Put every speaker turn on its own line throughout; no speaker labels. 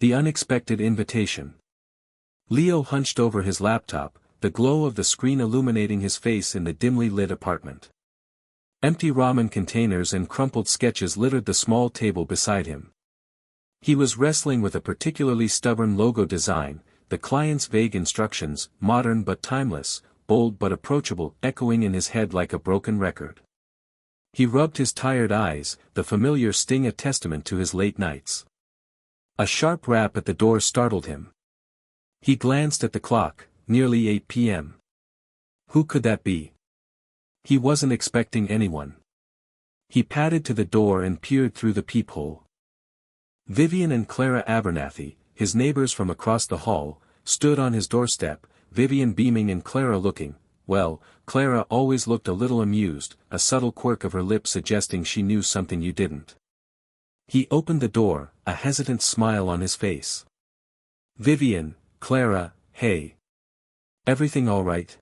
The unexpected invitation. Leo hunched over his laptop, the glow of the screen illuminating his face in the dimly lit apartment. Empty ramen containers and crumpled sketches littered the small table beside him. He was wrestling with a particularly stubborn logo design, the client's vague instructions, modern but timeless, bold but approachable, echoing in his head like a broken record. He rubbed his tired eyes, the familiar sting a testament to his late nights. A sharp rap at the door startled him. He glanced at the clock, nearly 8 p.m. Who could that be? He wasn't expecting anyone. He padded to the door and peered through the peephole. Vivian and Clara Abernathy, his neighbors from across the hall, stood on his doorstep, Vivian beaming and Clara looking, well, Clara always looked a little amused, a subtle quirk of her lip suggesting she knew something you didn't. He opened the door, a hesitant smile on his face. Vivian, Clara, hey. Everything all right?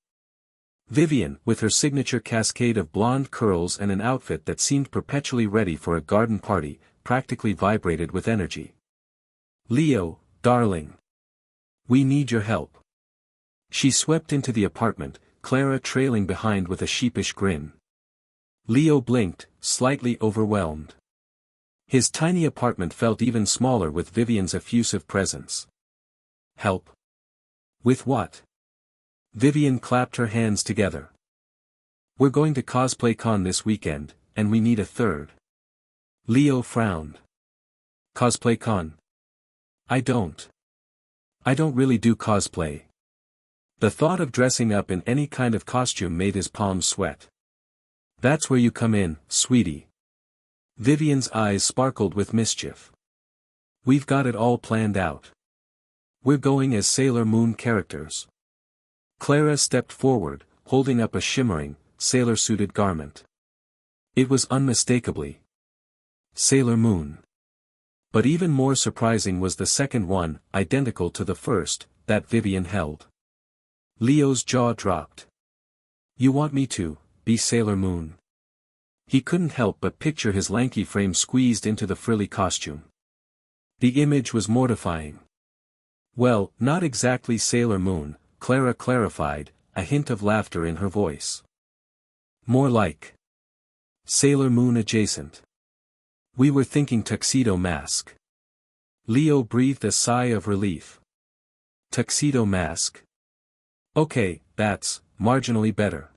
Vivian, with her signature cascade of blonde curls and an outfit that seemed perpetually ready for a garden party, practically vibrated with energy. Leo, darling. We need your help. She swept into the apartment, Clara trailing behind with a sheepish grin. Leo blinked, slightly overwhelmed. His tiny apartment felt even smaller with Vivian's effusive presence. Help? With what? Vivian clapped her hands together. We're going to cosplay con this weekend, and we need a third. Leo frowned. Cosplay con? I don't really do cosplay. The thought of dressing up in any kind of costume made his palms sweat. That's where you come in, sweetie. Vivian's eyes sparkled with mischief. We've got it all planned out. We're going as Sailor Moon characters. Clara stepped forward, holding up a shimmering, sailor-suited garment. It was unmistakably Sailor Moon. But even more surprising was the second one, identical to the first, that Vivian held. Leo's jaw dropped. You want me to be Sailor Moon? He couldn't help but picture his lanky frame squeezed into the frilly costume. The image was mortifying. Well, not exactly Sailor Moon, Clara clarified, a hint of laughter in her voice. More like Sailor Moon adjacent. We were thinking tuxedo mask. Leo breathed a sigh of relief. Tuxedo mask? Okay, that's marginally better.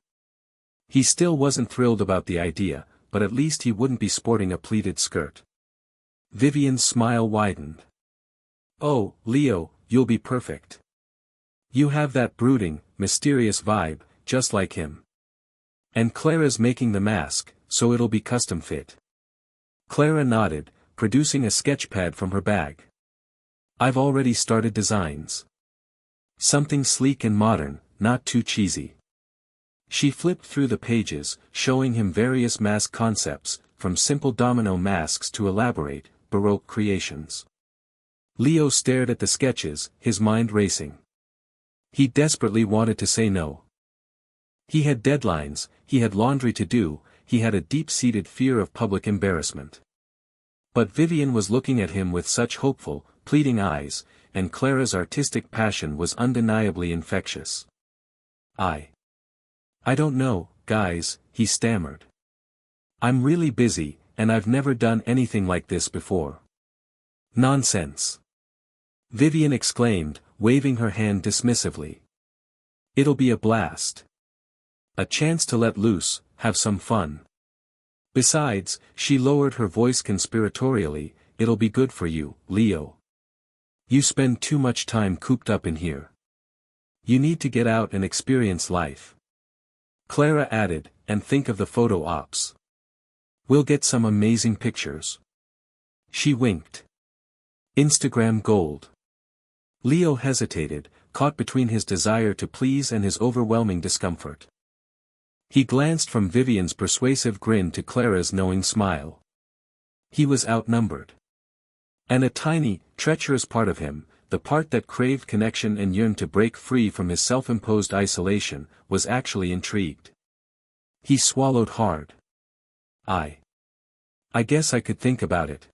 He still wasn't thrilled about the idea, but at least he wouldn't be sporting a pleated skirt. Vivian's smile widened. Oh, Leo, you'll be perfect. You have that brooding, mysterious vibe, just like him. And Clara's making the mask, so it'll be custom fit. Clara nodded, producing a sketchpad from her bag. I've already started designs. Something sleek and modern, not too cheesy. She flipped through the pages, showing him various mask concepts, from simple domino masks to elaborate, Baroque creations. Leo stared at the sketches, his mind racing. He desperately wanted to say no. He had deadlines, he had laundry to do, he had a deep-seated fear of public embarrassment. But Vivian was looking at him with such hopeful, pleading eyes, and Clara's artistic passion was undeniably infectious. I don't know, guys, he stammered. I'm really busy, and I've never done anything like this before. Nonsense. Vivian exclaimed, waving her hand dismissively. It'll be a blast. A chance to let loose, have some fun. Besides, she lowered her voice conspiratorially, it'll be good for you, Leo. You spend too much time cooped up in here. You need to get out and experience life. Clara added, and think of the photo ops. We'll get some amazing pictures. She winked. Instagram gold. Leo hesitated, caught between his desire to please and his overwhelming discomfort. He glanced from Vivian's persuasive grin to Clara's knowing smile. He was outnumbered. And a tiny, treacherous part of him, the part that craved connection and yearned to break free from his self-imposed isolation, was actually intrigued. He swallowed hard. I guess I could think about it.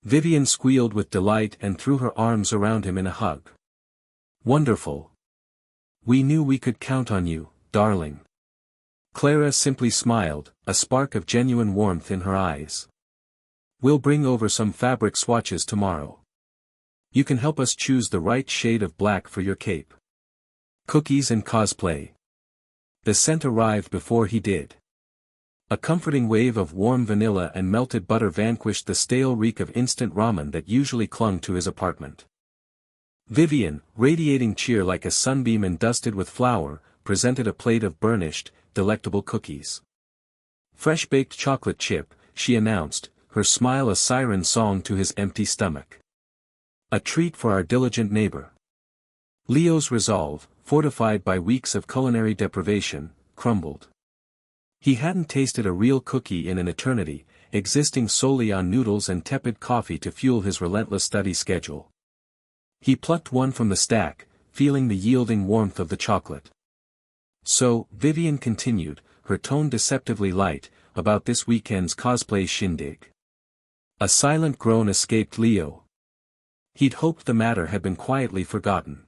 Vivian squealed with delight and threw her arms around him in a hug. Wonderful. We knew we could count on you, darling. Clara simply smiled, a spark of genuine warmth in her eyes. We'll bring over some fabric swatches tomorrow. You can help us choose the right shade of black for your cape. Cookies and cosplay. The scent arrived before he did. A comforting wave of warm vanilla and melted butter vanquished the stale reek of instant ramen that usually clung to his apartment. Vivian, radiating cheer like a sunbeam and dusted with flour, presented a plate of burnished, delectable cookies. Fresh-baked chocolate chip, she announced, her smile a siren song to his empty stomach. A treat for our diligent neighbor. Leo's resolve, fortified by weeks of culinary deprivation, crumbled. He hadn't tasted a real cookie in an eternity, existing solely on noodles and tepid coffee to fuel his relentless study schedule. He plucked one from the stack, feeling the yielding warmth of the chocolate. So, Vivian continued, her tone deceptively light, about this weekend's cosplay shindig. A silent groan escaped Leo. He'd hoped the matter had been quietly forgotten.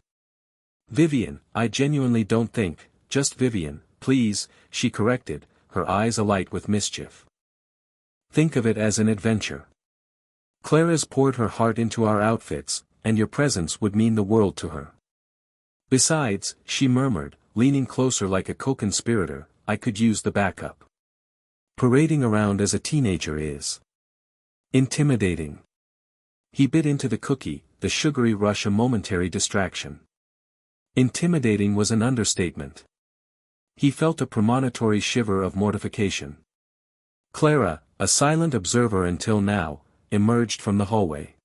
Vivian, I genuinely don't think, just Vivian, please, she corrected, her eyes alight with mischief. Think of it as an adventure. Clara's poured her heart into our outfits, and your presence would mean the world to her. Besides, she murmured, leaning closer like a co-conspirator, I could use the backup. Parading around as a teenager is intimidating. He bit into the cookie, the sugary rush a momentary distraction. Intimidating was an understatement. He felt a premonitory shiver of mortification. Clara, a silent observer until now, emerged from the hallway.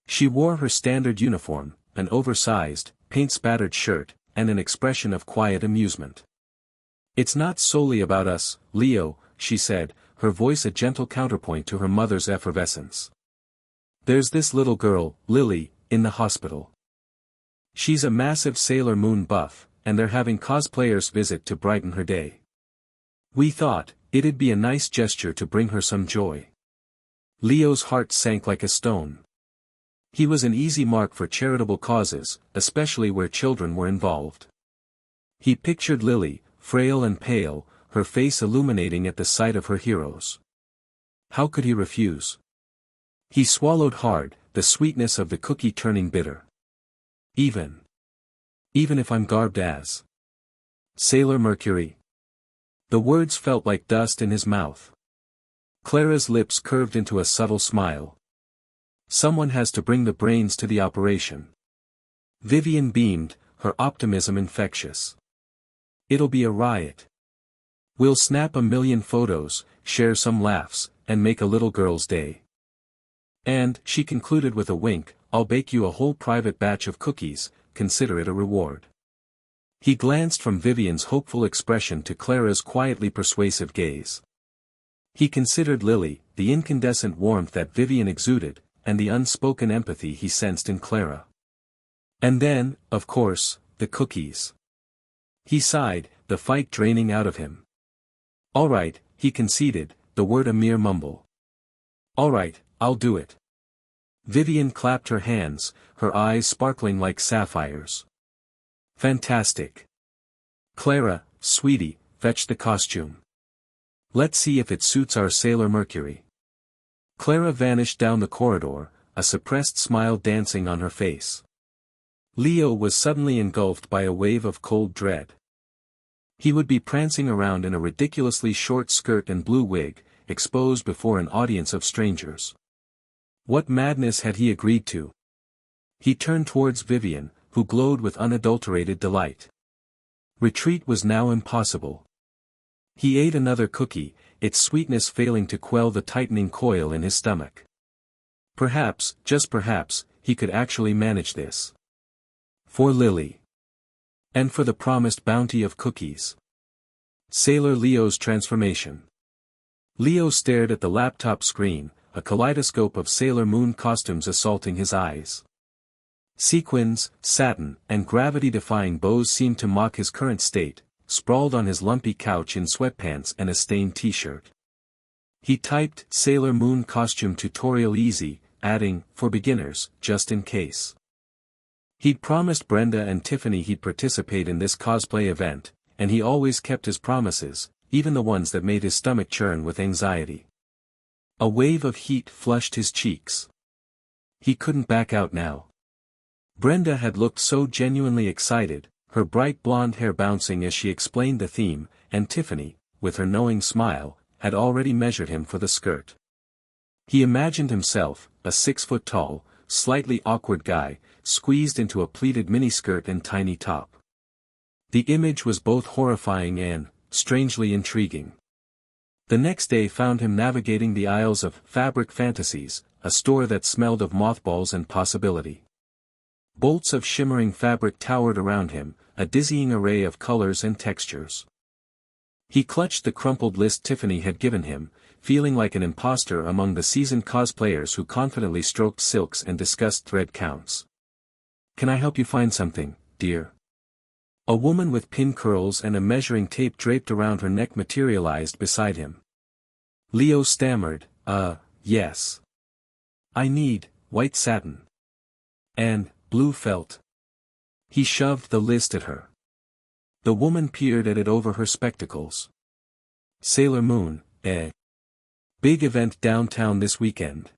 She wore her standard uniform, an oversized, paint-spattered shirt, and an expression of quiet amusement. It's not solely about us, Leo, she said, her voice a gentle counterpoint to her mother's effervescence. There's this little girl, Lily, in the hospital. She's a massive Sailor Moon buff, and they're having cosplayers visit to brighten her day. We thought, it'd be a nice gesture to bring her some joy. Leo's heart sank like a stone. He was an easy mark for charitable causes, especially where children were involved. He pictured Lily, frail and pale, her face illuminating at the sight of her heroes. How could he refuse? He swallowed hard, the sweetness of the cookie turning bitter. Even if I'm garbed as Sailor Mercury. The words felt like dust in his mouth. Clara's lips curved into a subtle smile. Someone has to bring the brains to the operation. Vivian beamed, her optimism infectious. It'll be a riot. We'll snap 1,000,000 photos, share some laughs, and make a little girl's day. And, she concluded with a wink, I'll bake you a whole private batch of cookies, consider it a reward. He glanced from Vivian's hopeful expression to Clara's quietly persuasive gaze. He considered Lily, the incandescent warmth that Vivian exuded, and the unspoken empathy he sensed in Clara. And then, of course, the cookies. He sighed, the fight draining out of him. All right, he conceded, the word a mere mumble. All right, I'll do it. Vivian clapped her hands, her eyes sparkling like sapphires. Fantastic. Clara, sweetie, fetch the costume. Let's see if it suits our Sailor Mercury. Clara vanished down the corridor, a suppressed smile dancing on her face. Leo was suddenly engulfed by a wave of cold dread. He would be prancing around in a ridiculously short skirt and blue wig, exposed before an audience of strangers. What madness had he agreed to? He turned towards Vivian, who glowed with unadulterated delight. Retreat was now impossible. He ate another cookie, its sweetness failing to quell the tightening coil in his stomach. Perhaps, just perhaps, he could actually manage this. For Lily. And for the promised bounty of cookies. Sailor Leo's transformation. Leo stared at the laptop screen, a kaleidoscope of Sailor Moon costumes assaulting his eyes. Sequins, satin, and gravity-defying bows seemed to mock his current state, sprawled on his lumpy couch in sweatpants and a stained t-shirt. He typed, Sailor Moon costume tutorial easy, adding, for beginners, just in case. He'd promised Brenda and Tiffany he'd participate in this cosplay event, and he always kept his promises, even the ones that made his stomach churn with anxiety. A wave of heat flushed his cheeks. He couldn't back out now. Brenda had looked so genuinely excited, her bright blonde hair bouncing as she explained the theme, and Tiffany, with her knowing smile, had already measured him for the skirt. He imagined himself, a 6-foot-tall, slightly awkward guy, squeezed into a pleated miniskirt and tiny top. The image was both horrifying and, strangely intriguing. The next day found him navigating the aisles of Fabric Fantasies, a store that smelled of mothballs and possibility. Bolts of shimmering fabric towered around him, a dizzying array of colors and textures. He clutched the crumpled list Tiffany had given him, feeling like an imposter among the seasoned cosplayers who confidently stroked silks and discussed thread counts. "Can I help you find something, dear?" A woman with pin curls and a measuring tape draped around her neck materialized beside him. Leo stammered, yes. "I need white satin. And blue felt." He shoved the list at her. The woman peered at it over her spectacles. "Sailor Moon, eh? Big event downtown this weekend.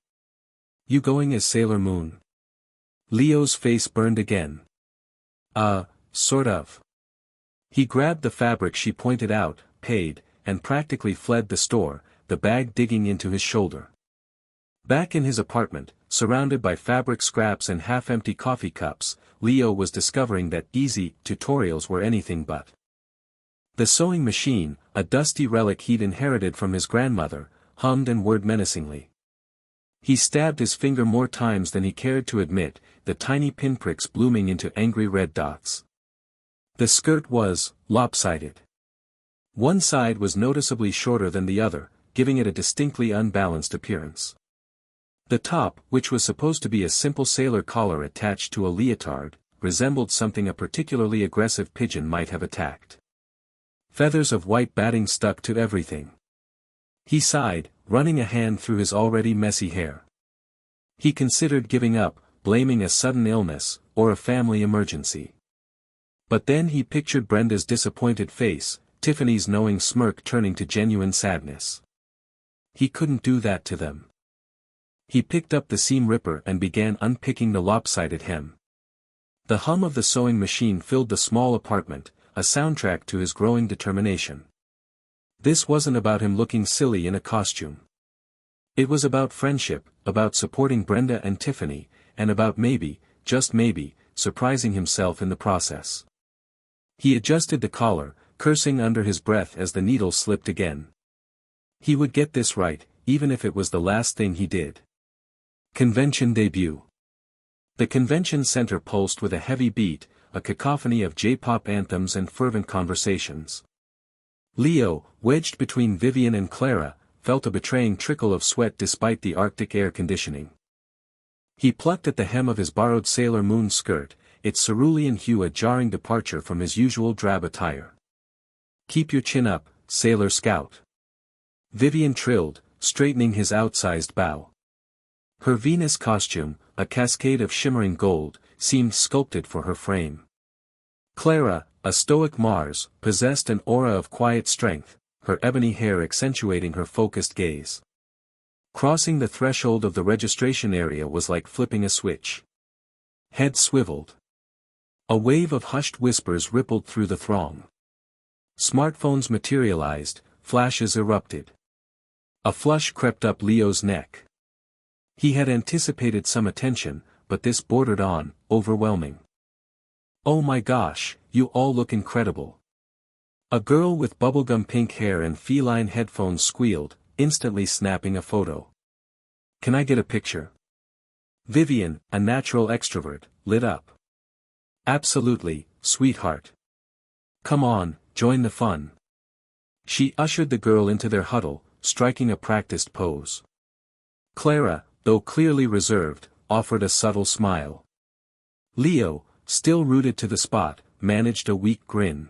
You going as Sailor Moon?" Leo's face burned again. Sort of." He grabbed the fabric she pointed out, paid, and practically fled the store, the bag digging into his shoulder. Back in his apartment, surrounded by fabric scraps and half-empty coffee cups, Leo was discovering that easy tutorials were anything but. The sewing machine, a dusty relic he'd inherited from his grandmother, hummed and whirred menacingly. He stabbed his finger more times than he cared to admit, the tiny pinpricks blooming into angry red dots. The skirt was lopsided. One side was noticeably shorter than the other, giving it a distinctly unbalanced appearance. The top, which was supposed to be a simple sailor collar attached to a leotard, resembled something a particularly aggressive pigeon might have attacked. Feathers of white batting stuck to everything. He sighed, running a hand through his already messy hair. He considered giving up, blaming a sudden illness, or a family emergency. But then he pictured Brenda's disappointed face, Tiffany's knowing smirk turning to genuine sadness. He couldn't do that to them. He picked up the seam ripper and began unpicking the lopsided hem. The hum of the sewing machine filled the small apartment, a soundtrack to his growing determination. This wasn't about him looking silly in a costume. It was about friendship, about supporting Brenda and Tiffany, and about maybe, just maybe, surprising himself in the process. He adjusted the collar, cursing under his breath as the needle slipped again. He would get this right, even if it was the last thing he did. Convention debut. The convention center pulsed with a heavy beat, a cacophony of J-pop anthems and fervent conversations. Leo, wedged between Vivian and Clara, felt a betraying trickle of sweat despite the Arctic air conditioning. He plucked at the hem of his borrowed Sailor Moon skirt, its cerulean hue a jarring departure from his usual drab attire. "Keep your chin up, Sailor Scout," Vivian trilled, straightening his outsized bow. Her Venus costume, a cascade of shimmering gold, seemed sculpted for her frame. Clara, a stoic Mars, possessed an aura of quiet strength, her ebony hair accentuating her focused gaze. Crossing the threshold of the registration area was like flipping a switch. Head swiveled. A wave of hushed whispers rippled through the throng. Smartphones materialized, flashes erupted. A flush crept up Leo's neck. He had anticipated some attention, but this bordered on overwhelming. "Oh my gosh, you all look incredible." A girl with bubblegum pink hair and feline headphones squealed, instantly snapping a photo. "Can I get a picture?" Vivian, a natural extrovert, lit up. "Absolutely, sweetheart. Come on, join the fun." She ushered the girl into their huddle, striking a practiced pose. Clara, though clearly reserved, offered a subtle smile. Leo, still rooted to the spot, managed a weak grin.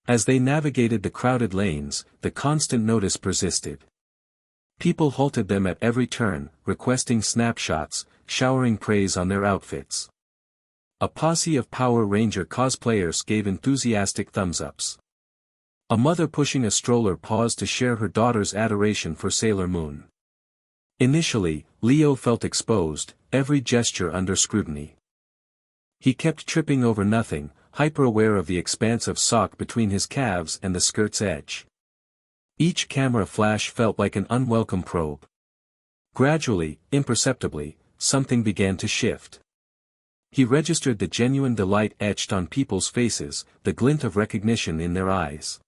As they navigated the crowded lanes, the constant notice persisted. People halted them at every turn, requesting snapshots, showering praise on their outfits. A posse of Power Ranger cosplayers gave enthusiastic thumbs-ups. A mother pushing a stroller paused to share her daughter's adoration for Sailor Moon. Initially, Leo felt exposed, every gesture under scrutiny. He kept tripping over nothing, hyper-aware of the expanse of sock between his calves and the skirt's edge. Each camera flash felt like an unwelcome probe. Gradually, imperceptibly, something began to shift. He registered the genuine delight etched on people's faces, the glint of recognition in their eyes.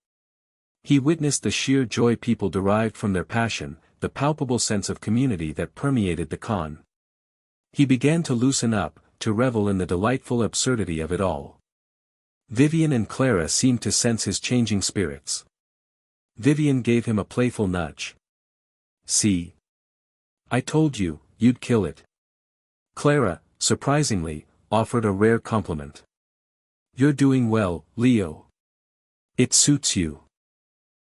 He witnessed the sheer joy people derived from their passion, the palpable sense of community that permeated the con. He began to loosen up, to revel in the delightful absurdity of it all. Vivian and Clara seemed to sense his changing spirits. Vivian gave him a playful nudge. "See? I told you, you'd kill it." Clara, surprisingly, offered a rare compliment. "You're doing well, Leo. It suits you."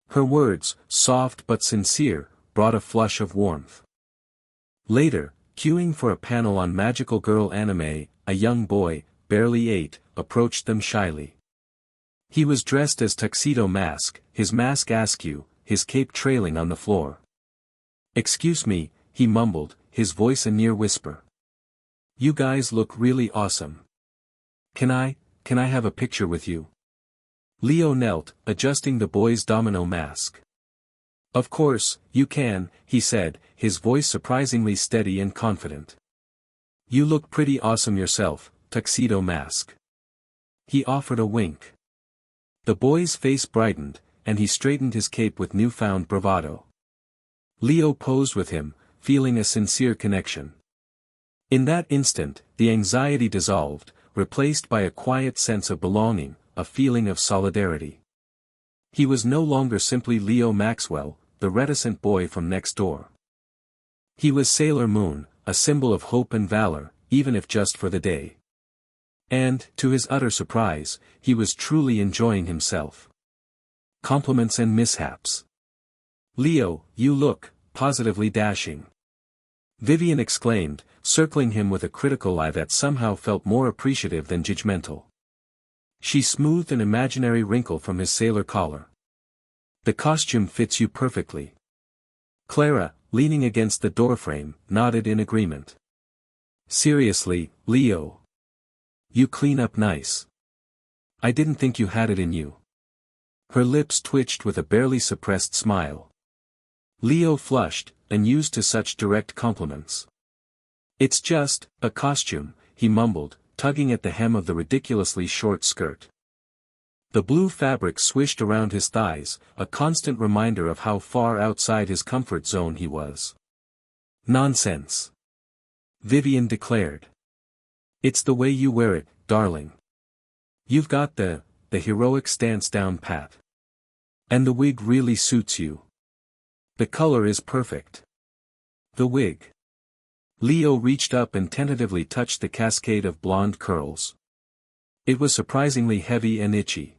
Her words, soft but sincere, brought a flush of warmth. Later, queuing for a panel on magical girl anime, a young boy, barely 8, approached them shyly. He was dressed as Tuxedo Mask, his mask askew, his cape trailing on the floor. "Excuse me," he mumbled, his voice a near whisper. "You guys look really awesome. Can I have a picture with you?" Leo knelt, adjusting the boy's domino mask. "Of course, you can," he said, his voice surprisingly steady and confident. "You look pretty awesome yourself, Tuxedo Mask." He offered a wink. The boy's face brightened, and he straightened his cape with newfound bravado. Leo posed with him, feeling a sincere connection. In that instant, the anxiety dissolved, replaced by a quiet sense of belonging, a feeling of solidarity. He was no longer simply Leo Maxwell, the reticent boy from next door. He was Sailor Moon, a symbol of hope and valor, even if just for the day. And, to his utter surprise, he was truly enjoying himself. Compliments and mishaps. "Leo, you look positively dashing," Vivian exclaimed, circling him with a critical eye that somehow felt more appreciative than judgmental. She smoothed an imaginary wrinkle from his sailor collar. "The costume fits you perfectly." Clara, leaning against the doorframe, nodded in agreement. "Seriously, Leo. You clean up nice. I didn't think you had it in you." Her lips twitched with a barely suppressed smile. Leo flushed, unused to such direct compliments. "It's just a costume," he mumbled, tugging at the hem of the ridiculously short skirt. The blue fabric swished around his thighs, a constant reminder of how far outside his comfort zone he was. "Nonsense," Vivian declared. "It's the way you wear it, darling. You've got the heroic stance down pat. And the wig really suits you. The color is perfect." The wig. Leo reached up and tentatively touched the cascade of blonde curls. It was surprisingly heavy and itchy.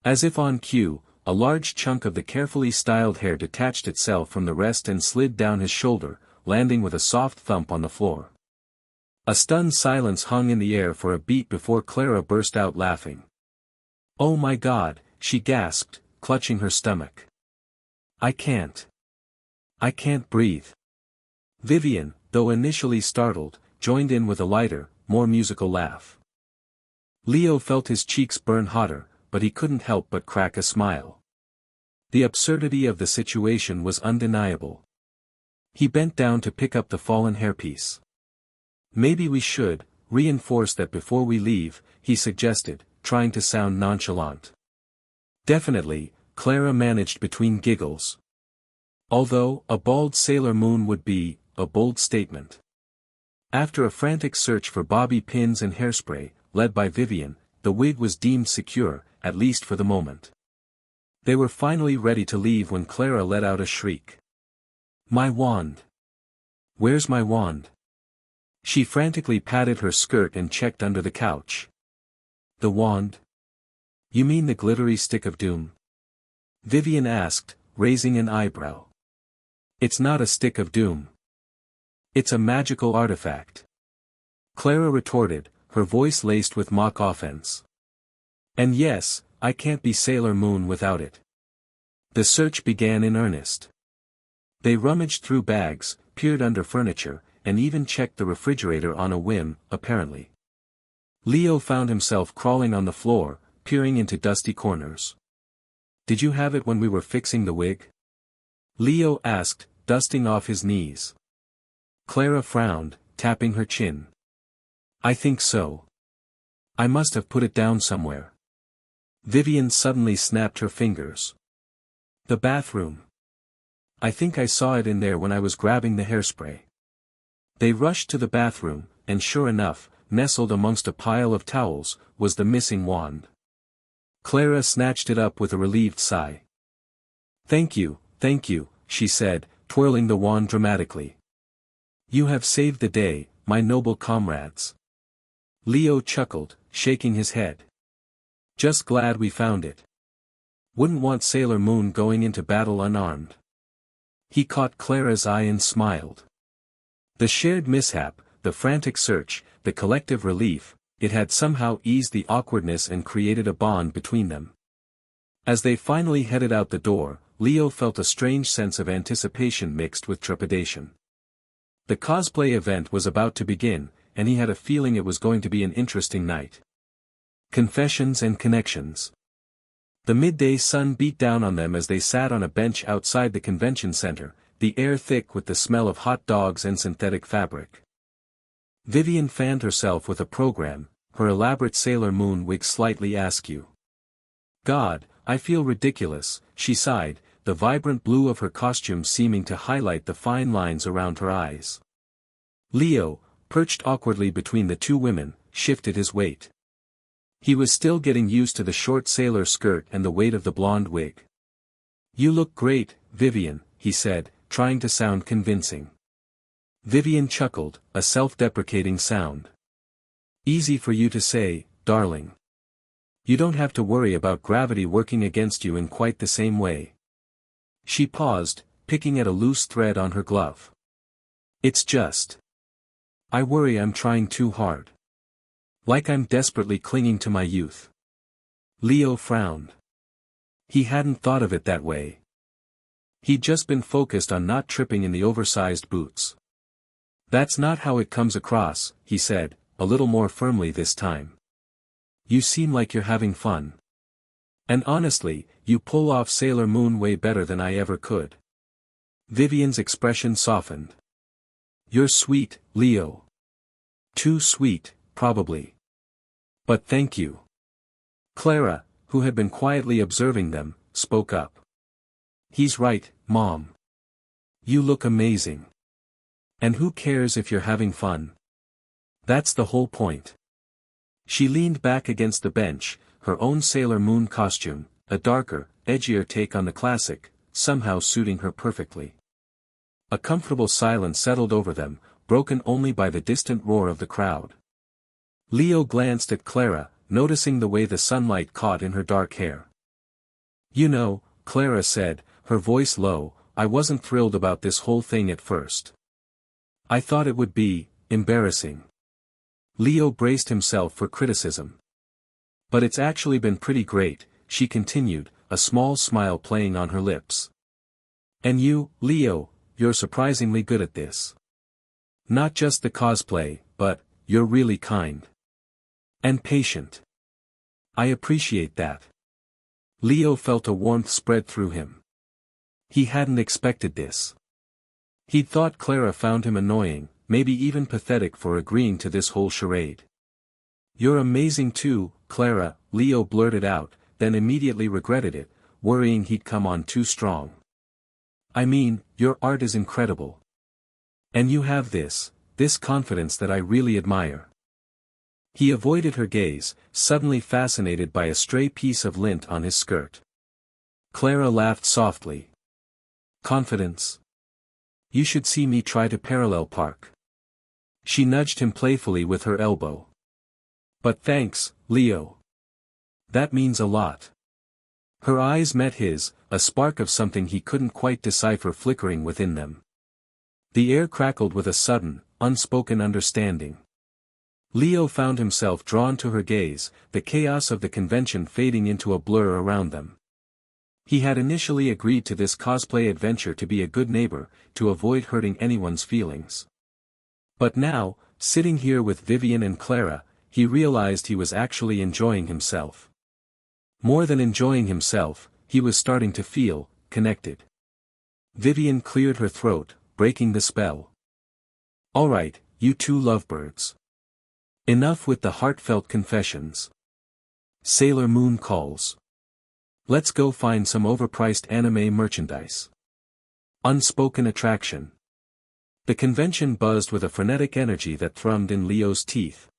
As if on cue, a large chunk of the carefully styled hair detached itself from the rest and slid down his shoulder, landing with a soft thump on the floor. A stunned silence hung in the air for a beat before Clara burst out laughing. "Oh my God," she gasped, clutching her stomach. I can't breathe." Vivian, though initially startled, joined in with a lighter, more musical laugh. Leo felt his cheeks burn hotter, but he couldn't help but crack a smile. The absurdity of the situation was undeniable. He bent down to pick up the fallen hairpiece. "Maybe we should reinforce that before we leave," he suggested, trying to sound nonchalant. "Definitely," Clara managed between giggles. Although, a bald Sailor Moon would be a bold statement. After a frantic search for bobby pins and hairspray, led by Vivian, the wig was deemed secure, at least for the moment. They were finally ready to leave when Clara let out a shriek. "My wand! Where's my wand?" She frantically patted her skirt and checked under the couch. "The wand? You mean the glittery stick of doom?" Vivian asked, raising an eyebrow. It's not a stick of doom. It's a magical artifact. Clara retorted, her voice laced with mock offense. And yes, I can't be Sailor Moon without it. The search began in earnest. They rummaged through bags, peered under furniture, and even checked the refrigerator on a whim, apparently. Leo found himself crawling on the floor, peering into dusty corners. Did you have it when we were fixing the wig? Leo asked, dusting off his knees. Clara frowned, tapping her chin. I think so. I must have put it down somewhere. Vivian suddenly snapped her fingers. The bathroom. I think I saw it in there when I was grabbing the hairspray. They rushed to the bathroom, and sure enough, nestled amongst a pile of towels, was the missing wand. Clara snatched it up with a relieved sigh. Thank you, she said, twirling the wand dramatically. You have saved the day, my noble comrades. Leo chuckled, shaking his head. Just glad we found it. Wouldn't want Sailor Moon going into battle unarmed. He caught Clara's eye and smiled. The shared mishap, the frantic search, the collective relief, it had somehow eased the awkwardness and created a bond between them. As they finally headed out the door, Leo felt a strange sense of anticipation mixed with trepidation. The cosplay event was about to begin, and he had a feeling it was going to be an interesting night. Confessions and connections. The midday sun beat down on them as they sat on a bench outside the convention center, the air thick with the smell of hot dogs and synthetic fabric. Vivian fanned herself with a program, her elaborate Sailor Moon wig slightly askew. God, I feel ridiculous, she sighed, the vibrant blue of her costume seeming to highlight the fine lines around her eyes. Leo, perched awkwardly between the two women, shifted his weight. He was still getting used to the short sailor skirt and the weight of the blonde wig. You look great, Vivian, he said, trying to sound convincing. Vivian chuckled, a self-deprecating sound. Easy for you to say, darling. You don't have to worry about gravity working against you in quite the same way. She paused, picking at a loose thread on her glove. It's just. I worry I'm trying too hard. Like I'm desperately clinging to my youth. Leo frowned. He hadn't thought of it that way. He'd just been focused on not tripping in the oversized boots. That's not how it comes across, he said, a little more firmly this time. You seem like you're having fun. And honestly, you pull off Sailor Moon way better than I ever could. Vivian's expression softened. You're sweet, Leo. Too sweet, probably. But thank you. Clara, who had been quietly observing them, spoke up. He's right, Mom. You look amazing. And who cares if you're having fun? That's the whole point. She leaned back against the bench, her own Sailor Moon costume, a darker, edgier take on the classic, somehow suiting her perfectly. A comfortable silence settled over them, broken only by the distant roar of the crowd. Leo glanced at Clara, noticing the way the sunlight caught in her dark hair. You know, Clara said, her voice low, I wasn't thrilled about this whole thing at first. I thought it would be embarrassing. Leo braced himself for criticism. But it's actually been pretty great, she continued, a small smile playing on her lips. And you, Leo, you're surprisingly good at this. Not just the cosplay, but, you're really kind. And patient. I appreciate that. Leo felt a warmth spread through him. He hadn't expected this. He'd thought Clara found him annoying, maybe even pathetic for agreeing to this whole charade. You're amazing too, Clara, Leo blurted out, then immediately regretted it, worrying he'd come on too strong. I mean, your art is incredible. And you have this confidence that I really admire. He avoided her gaze, suddenly fascinated by a stray piece of lint on his skirt. Clara laughed softly. Confidence? You should see me try to parallel park. She nudged him playfully with her elbow. But thanks, Leo. That means a lot. Her eyes met his, a spark of something he couldn't quite decipher flickering within them. The air crackled with a sudden, unspoken understanding. Leo found himself drawn to her gaze, the chaos of the convention fading into a blur around them. He had initially agreed to this cosplay adventure to be a good neighbor, to avoid hurting anyone's feelings. But now, sitting here with Vivian and Clara, he realized he was actually enjoying himself. More than enjoying himself, he was starting to feel connected. Vivian cleared her throat, breaking the spell. "All right, you two lovebirds. Enough with the heartfelt confessions. Sailor Moon calls. Let's go find some overpriced anime merchandise." Unspoken attraction. The convention buzzed with a frenetic energy that thrummed in Leo's teeth.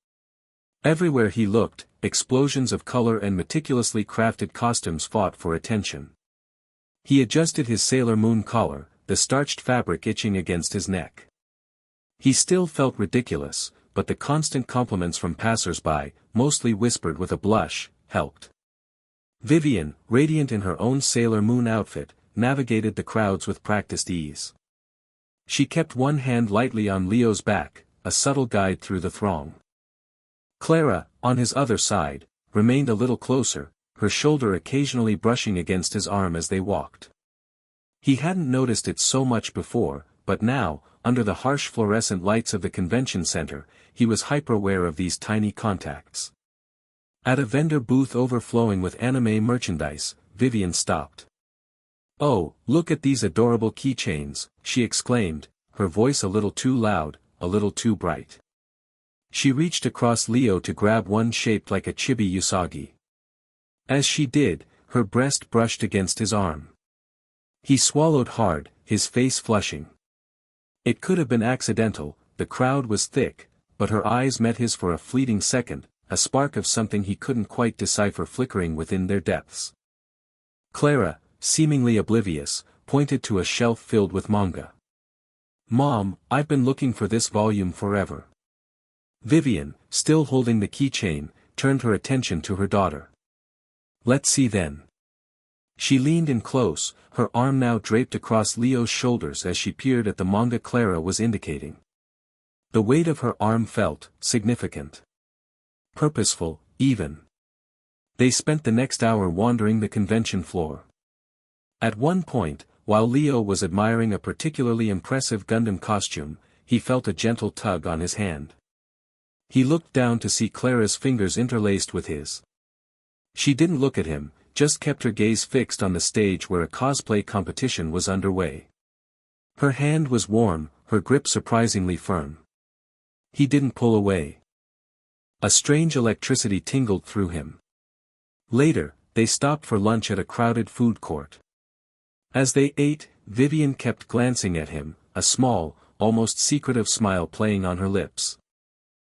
Everywhere he looked, explosions of color and meticulously crafted costumes fought for attention. He adjusted his Sailor Moon collar, the starched fabric itching against his neck. He still felt ridiculous, but the constant compliments from passers-by, mostly whispered with a blush, helped. Vivian, radiant in her own Sailor Moon outfit, navigated the crowds with practiced ease. She kept one hand lightly on Leo's back, a subtle guide through the throng. Clara, on his other side, remained a little closer, her shoulder occasionally brushing against his arm as they walked. He hadn't noticed it so much before, but now, under the harsh fluorescent lights of the convention center, he was hyper-aware of these tiny contacts. At a vendor booth overflowing with anime merchandise, Vivian stopped. "Oh, look at these adorable keychains," she exclaimed, her voice a little too loud, a little too bright. She reached across Leo to grab one shaped like a chibi usagi. As she did, her breast brushed against his arm. He swallowed hard, his face flushing. It could have been accidental, the crowd was thick, but her eyes met his for a fleeting second, a spark of something he couldn't quite decipher flickering within their depths. Clara, seemingly oblivious, pointed to a shelf filled with manga. "Mom, I've been looking for this volume forever." Vivian, still holding the keychain, turned her attention to her daughter. "Let's see then." She leaned in close, her arm now draped across Leo's shoulders as she peered at the manga Clara was indicating. The weight of her arm felt significant. Purposeful, even. They spent the next hour wandering the convention floor. At one point, while Leo was admiring a particularly impressive Gundam costume, he felt a gentle tug on his hand. He looked down to see Clara's fingers interlaced with his. She didn't look at him, just kept her gaze fixed on the stage where a cosplay competition was underway. Her hand was warm, her grip surprisingly firm. He didn't pull away. A strange electricity tingled through him. Later, they stopped for lunch at a crowded food court. As they ate, Vivian kept glancing at him, a small, almost secretive smile playing on her lips.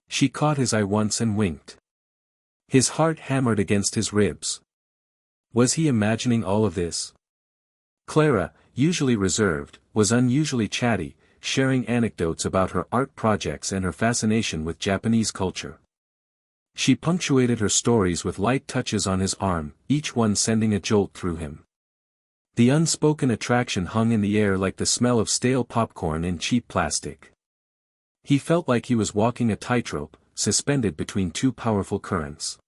She caught his eye once and winked. His heart hammered against his ribs. Was he imagining all of this? Clara, usually reserved, was unusually chatty, sharing anecdotes about her art projects and her fascination with Japanese culture. She punctuated her stories with light touches on his arm, each one sending a jolt through him. The unspoken attraction hung in the air like the smell of stale popcorn in cheap plastic. He felt like he was walking a tightrope, suspended between two powerful currents.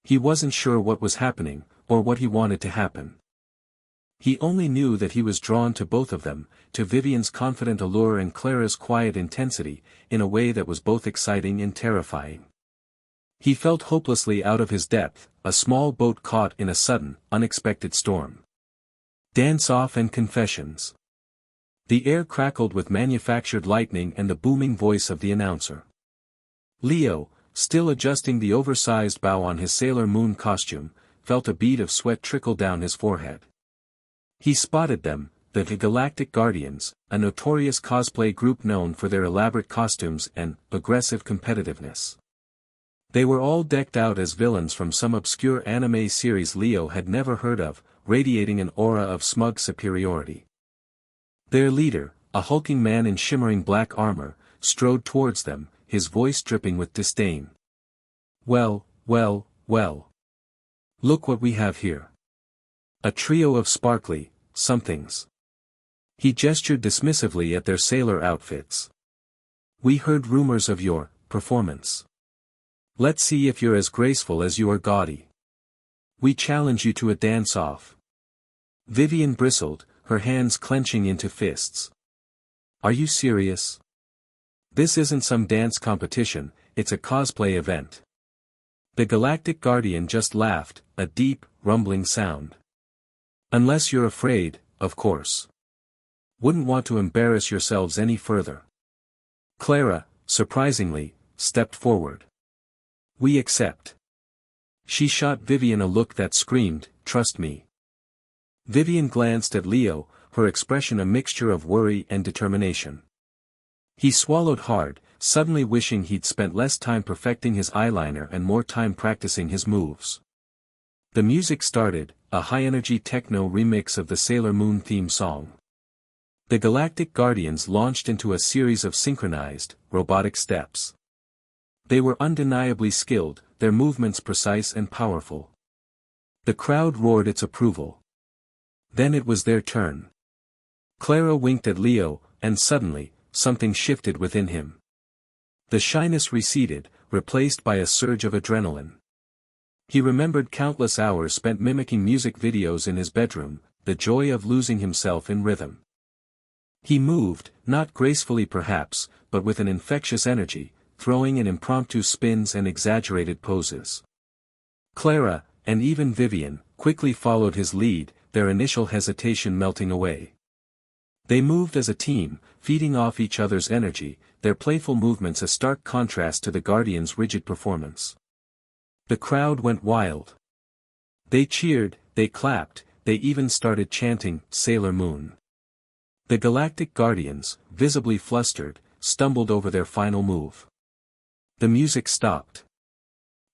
He wasn't sure what was happening, or what he wanted to happen. He only knew that he was drawn to both of them, to Vivian's confident allure and Clara's quiet intensity, in a way that was both exciting and terrifying. He felt hopelessly out of his depth, a small boat caught in a sudden, unexpected storm. Dance-off and confessions. The air crackled with manufactured lightning and the booming voice of the announcer. Leo, still adjusting the oversized bow on his Sailor Moon costume, felt a bead of sweat trickle down his forehead. He spotted them, the Galactic Guardians, a notorious cosplay group known for their elaborate costumes and aggressive competitiveness. They were all decked out as villains from some obscure anime series Leo had never heard of, radiating an aura of smug superiority. Their leader, a hulking man in shimmering black armor, strode towards them, his voice dripping with disdain. "Well, well, well. Look what we have here. A trio of sparkly somethings. He gestured dismissively at their sailor outfits. We heard rumors of your performance. Let's see if you're as graceful as you are gaudy. We challenge you to a dance-off. Vivian bristled, her hands clenching into fists. Are you serious? This isn't some dance competition, it's a cosplay event. The Galactic Guardian just laughed, a deep, rumbling sound. Unless you're afraid, of course. Wouldn't want to embarrass yourselves any further. Clara, surprisingly, stepped forward. We accept. She shot Vivian a look that screamed, trust me. Vivian glanced at Leo, her expression a mixture of worry and determination. He swallowed hard, suddenly wishing he'd spent less time perfecting his eyeliner and more time practicing his moves. The music started, a high-energy techno remix of the Sailor Moon theme song. The Galactic Guardians launched into a series of synchronized, robotic steps. They were undeniably skilled, their movements precise and powerful. The crowd roared its approval. Then it was their turn. Clara winked at Leo, and suddenly, something shifted within him. The shyness receded, replaced by a surge of adrenaline. He remembered countless hours spent mimicking music videos in his bedroom, the joy of losing himself in rhythm. He moved, not gracefully perhaps, but with an infectious energy, throwing in impromptu spins and exaggerated poses. Clara, and even Vivian, quickly followed his lead, their initial hesitation melting away. They moved as a team, feeding off each other's energy, their playful movements a stark contrast to the Guardians' rigid performance. The crowd went wild. They cheered, they clapped, they even started chanting, Sailor Moon. The Galactic Guardians, visibly flustered, stumbled over their final move. The music stopped.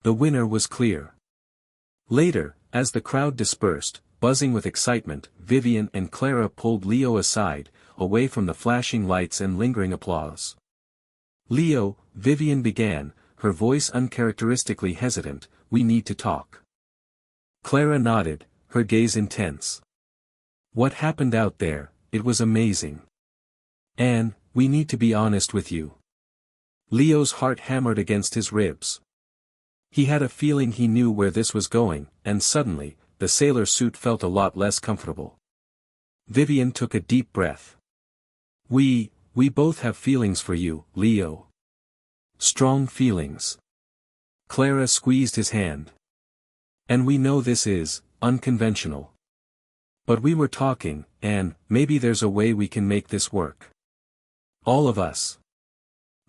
The winner was clear. Later, as the crowd dispersed, buzzing with excitement, Vivian and Clara pulled Leo aside, away from the flashing lights and lingering applause. Leo, Vivian began, her voice uncharacteristically hesitant, we need to talk. Clara nodded, her gaze intense. What happened out there? It was amazing. Anne, we need to be honest with you. Leo's heart hammered against his ribs. He had a feeling he knew where this was going, and suddenly, the sailor suit felt a lot less comfortable. Vivian took a deep breath. We both have feelings for you, Leo. Strong feelings. Clara squeezed his hand. And we know this is unconventional. But we were talking, and maybe there's a way we can make this work. All of us.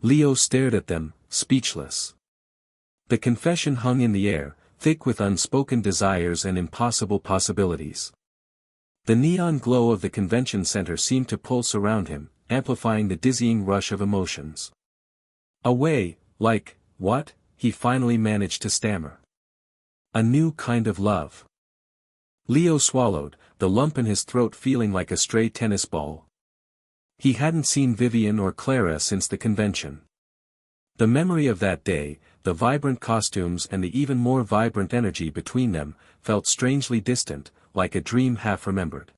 Leo stared at them, speechless. The confession hung in the air, thick with unspoken desires and impossible possibilities. The neon glow of the convention center seemed to pulse around him, amplifying the dizzying rush of emotions. A way, like, what? He finally managed to stammer. A new kind of love. Leo swallowed, the lump in his throat feeling like a stray tennis ball. He hadn't seen Vivian or Clara since the convention. The memory of that day, the vibrant costumes and the even more vibrant energy between them, felt strangely distant, like a dream half remembered.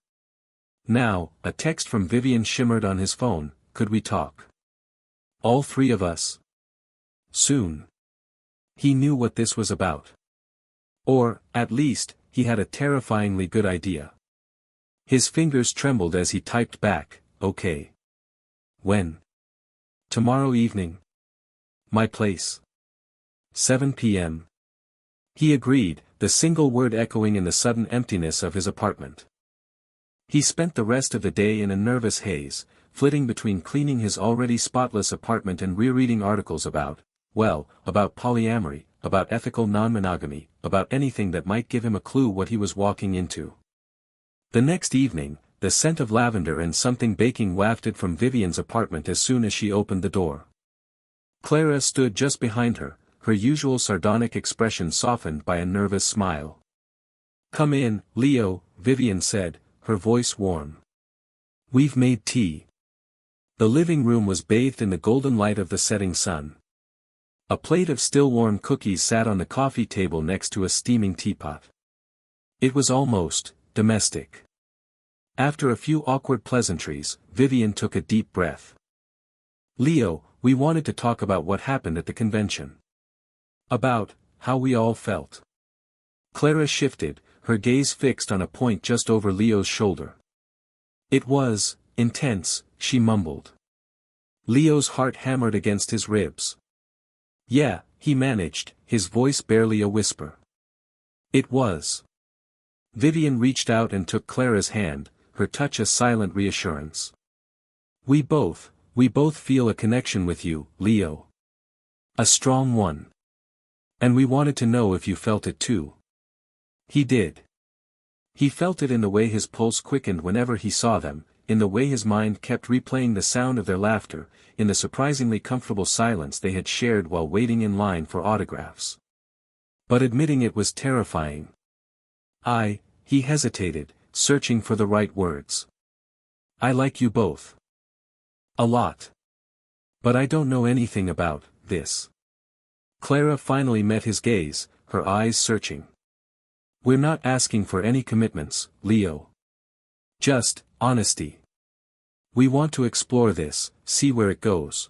Now, a text from Vivian shimmered on his phone, could we talk? All three of us? Soon. He knew what this was about. Or, at least, he had a terrifyingly good idea. His fingers trembled as he typed back, okay. When? Tomorrow evening. My place. 7 p.m. He agreed, the single word echoing in the sudden emptiness of his apartment. He spent the rest of the day in a nervous haze, flitting between cleaning his already spotless apartment and rereading articles about polyamory, about ethical non-monogamy, about anything that might give him a clue what he was walking into. The next evening, the scent of lavender and something baking wafted from Vivian's apartment as soon as she opened the door. Clara stood just behind her, her usual sardonic expression softened by a nervous smile. Come in, Leo, Vivian said, her voice warm. We've made tea. The living room was bathed in the golden light of the setting sun. A plate of still-warm cookies sat on the coffee table next to a steaming teapot. It was almost domestic. After a few awkward pleasantries, Vivian took a deep breath. Leo, we wanted to talk about what happened at the convention. About how we all felt. Clara shifted, her gaze fixed on a point just over Leo's shoulder. It was intense, she mumbled. Leo's heart hammered against his ribs. Yeah, he managed, his voice barely a whisper. It was. Vivian reached out and took Clara's hand, her touch a silent reassurance. We both feel a connection with you, Leo. A strong one. And we wanted to know if you felt it too. He did. He felt it in the way his pulse quickened whenever he saw them, in the way his mind kept replaying the sound of their laughter, in the surprisingly comfortable silence they had shared while waiting in line for autographs. But admitting it was terrifying. He hesitated, searching for the right words. I like you both. A lot. But I don't know anything about this. Clara finally met his gaze, her eyes searching. We're not asking for any commitments, Leo. Just honesty. We want to explore this, see where it goes.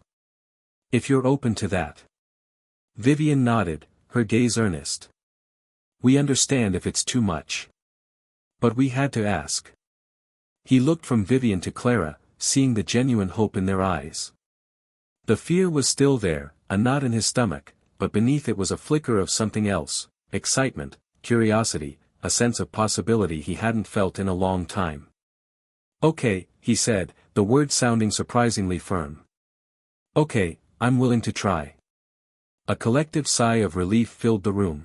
If you're open to that. Vivian nodded, her gaze earnest. We understand if it's too much. But we had to ask. He looked from Vivian to Clara, seeing the genuine hope in their eyes. The fear was still there, a knot in his stomach, but beneath it was a flicker of something else, excitement, curiosity, a sense of possibility he hadn't felt in a long time. Okay, he said, the words sounding surprisingly firm. Okay, I'm willing to try. A collective sigh of relief filled the room.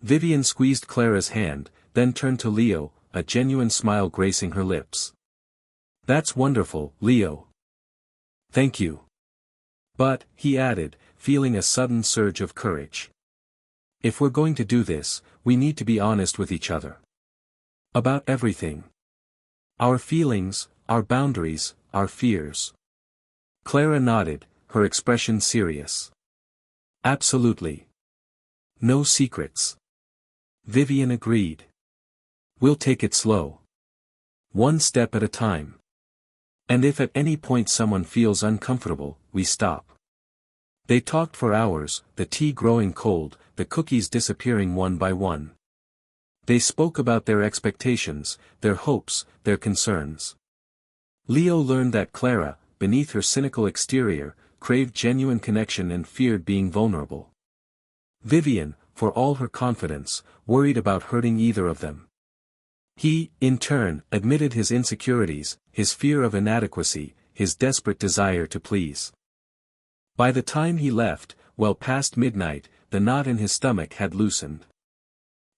Vivian squeezed Clara's hand, then turned to Leo, a genuine smile gracing her lips. That's wonderful, Leo. Thank you. But, he added, feeling a sudden surge of courage. If we're going to do this, we need to be honest with each other. About everything. Our feelings, our boundaries, our fears. Clara nodded, her expression serious. Absolutely. No secrets. Vivian agreed. We'll take it slow. One step at a time. And if at any point someone feels uncomfortable, we stop. They talked for hours, the tea growing cold, the cookies disappearing one by one. They spoke about their expectations, their hopes, their concerns. Leo learned that Clara, beneath her cynical exterior, craved genuine connection and feared being vulnerable. Vivian, for all her confidence, worried about hurting either of them. He, in turn, admitted his insecurities, his fear of inadequacy, his desperate desire to please. By the time he left, well past midnight, the knot in his stomach had loosened.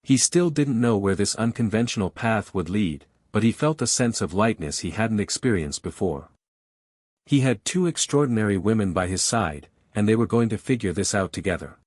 He still didn't know where this unconventional path would lead, but he felt a sense of lightness he hadn't experienced before. He had two extraordinary women by his side, and they were going to figure this out together.